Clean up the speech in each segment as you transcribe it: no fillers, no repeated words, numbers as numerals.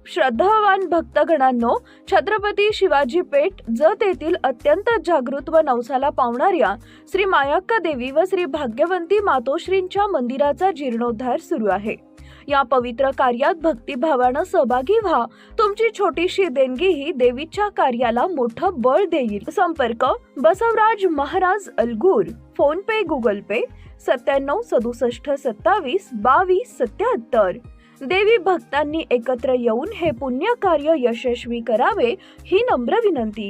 श्रद्धावान भक्तगणांनो, छत्रपती शिवाजी पेठ जत येथील अत्यंत जागृत व नवसाला पावणाऱ्या श्री मायाक्का देवी व श्री भाग्यवंती मातोश्रींच्या मंदिराचा जीर्णोद्धार सुरू आहे। या पवित्र कार्यात भक्तिभावानं सहभागी व्हा। तुमची छोटीशी देणगी ही देवीच्या कार्याला मोठं बळ देईल। संपर्क बसवराज महाराज अलगूर, फोन पे, गुगल पे 97 67 27 22 77। देवी भक्तांनी एकत्र येऊन हे पुण्य कार्य यशस्वी करावे ही नम्र विनंती।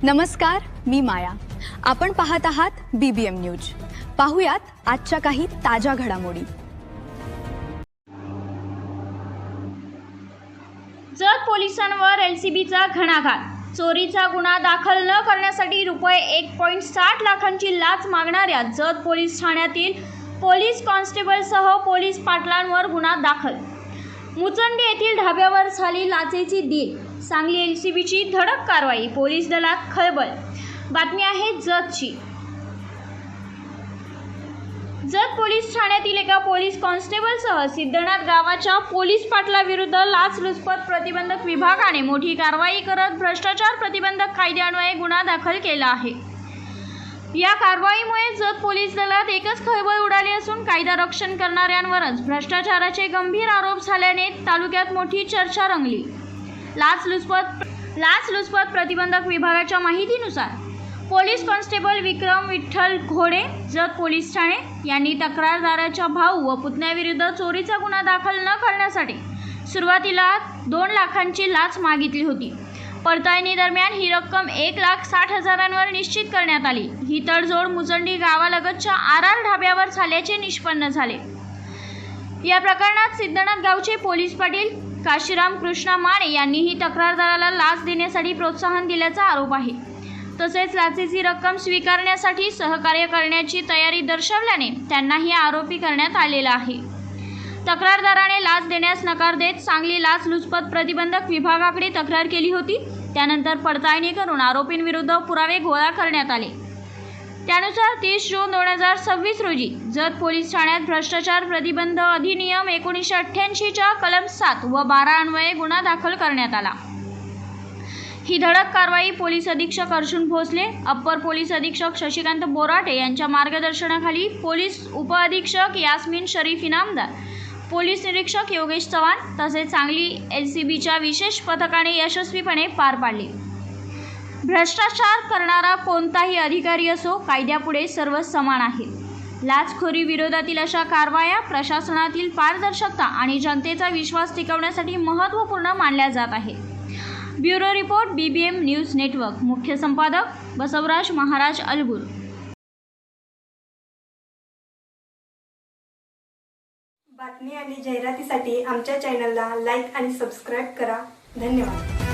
नमस्कार, मी माया। आपण पाहत आहात BBM न्यूज। पाहुयात आजच्या काही ताज्या घडामोडी। जत पोलिसांवर LCBचा घणाघात। चोरीचा गुन्हा दाखल न करण्यासाठी रुपये 1.60 लाखांची लाच मागणाऱ्या जत पोलीस ठाण्यातील पोलीस कॉन्स्टेबलसह पोलीस पाटलांवर गुन्हा दाखल। मुचंडी येथील ढाब्यावर झाली लाचेची डील। सांगली LCBची धडक कारवाई, पोलीस दलात खळबळ। बातमी आहे जतची। जत पोलीस ठाण्यातील एका पोलीस कॉन्स्टेबलसह सिद्धनाथ गावाच्या पोलीस पाटलाविरुद्ध लाचलुचपत प्रतिबंधक विभागाने मोठी कारवाई करत भ्रष्टाचार प्रतिबंधक कायद्यान्वये गुन्हा दाखल केला आहे। या कारवाईमुळे जत पोलीस दलात एकच खळबळ उडाली असून कायदा रक्षण करणाऱ्यांवरच भ्रष्टाचाराचे गंभीर आरोप झाल्याने तालुक्यात मोठी चर्चा रंगली। लाचलुचपत प्रतिबंधक विभागाच्या माहितीनुसार पोलीस कॉन्स्टेबल विक्रम विठ्ठल घोडे, जत पोलीस ठाणे यांनी तक्रारदाराच्या भाऊ व पुतण्याविरुद्ध चोरीचा गुन्हा दाखल न करण्यासाठी सुरुवातीला 2 लाखांची लाच मागितली होती। पडताळणी दरम्यान ही रक्कम 1,60,000 निश्चित करण्यात आली। ही तडजोड मुचंडी गावालगतच्या RR ढाब्यावर झाल्याचे निष्पन्न झाले। या प्रकरणात सिद्धनाथ गावचे पोलीस पाटील काशीराम कृष्णा माने यांनीही तक्रारदाराला लाच देण्यासाठी प्रोत्साहन दिल्याचा आरोप आहे। तसेच लाचेची रक्कम स्वीकारण्यासाठी सहकार्य करण्याची तयारी दर्शवल्याने त्यांनाही आरोपी करण्यात आलेला आहे। तक्रारदाराने लाच देण्यास नकार देत सांगली लाचलुचपत प्रतिबंधक विभागाकडे तक्रार केली होती। त्यानंतर पडताळणी करून आरोपींविरुद्ध पुरावे गोळा करण्यात आले। त्यानुसार 30 जून 2026 रोजी जत पोलीस ठाण्यात भ्रष्टाचार प्रतिबंध अधिनियम 1988 च्या कलम 7 व 12 अन्वये गुन्हा दाखल करण्यात आला। ही धडक कारवाई पोलीस अधीक्षक अर्जुन भोसले, अप्पर पोलीस अधीक्षक शशिकांत बोराटे यांच्या मार्गदर्शनाखाली पोलीस उपअधीक्षक यास्मीन शरीफ इनामदार, पोलीस निरीक्षक योगेश चव्हाण तसेच सांगली LCBच्या विशेष पथकाने यशस्वीपणे पार पाडले। भ्रष्टाचार करणारा कोणताही अधिकारी असो, कायद्यापुढे सर्व समान आहेत। लाचखोरी विरोधातील अशा कारवाया प्रशासनातील पारदर्शकता आणि जनतेचा विश्वास टिकवण्यासाठी महत्त्वपूर्ण मानल्या जात आहेत। Bureau report, BBM news network. मुख्य संपादक बसवराज महाराज अलगूर। बातमी आणि जाहिरातीसाठी आमच्या चॅनलला लाईक आणि सबस्क्राईब करा। धन्यवाद।